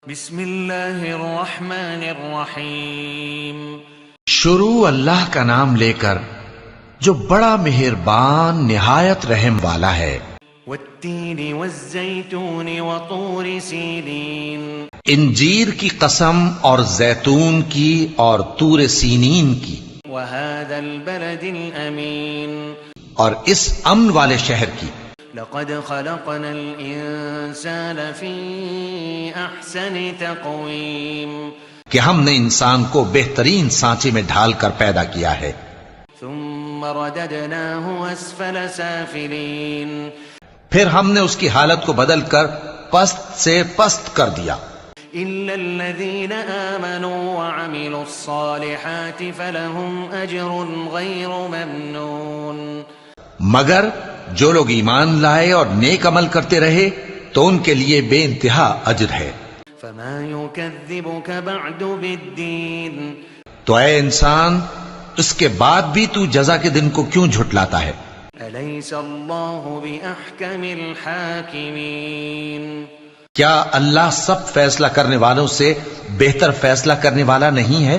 बिस्मिल्लाहिर्रहमानिर्रहीम। शुरू अल्लाह का नाम लेकर जो बड़ा मेहरबान निहायत रहम वाला है। वत्तीनी वज़्ज़ैतूनी वतूरि सीनीन। इंजीर की कसम और जैतून की और तूर सीनीन की। वहादल बलदिल अमीन। और इस अमन वाले शहर की। लक़द ख़लक़नल इंसान फ़ी अहसनि तक़वीम। कि हमने इंसान को बेहतरीन सांचे में ढालकर पैदा किया है। सुम्म रददनाहु अस्फल साफिलीन। फिर हमने उसकी हालत को बदलकर पस्त से पस्त कर दिया। इल्लल्लज़ीन आमनू व अमिलुस्सालिहाति फलहुम अज्रुन गैरु ममनून। मगर जो लोग ईमान लाए और नेक अमल करते रहे तो उनके लिए बेइंतहा अज्र है। फमा युकज़्ज़िबुक बअदु बिद्दीन। तो ऐ इंसान, इसके बाद भी तू जज़ा के दिन को क्यों झुटलाता है? अलैसल्लाहु बिअहकमिल हाकिमीन। क्या अल्लाह सब फैसला करने वालों से बेहतर फैसला करने वाला नहीं है?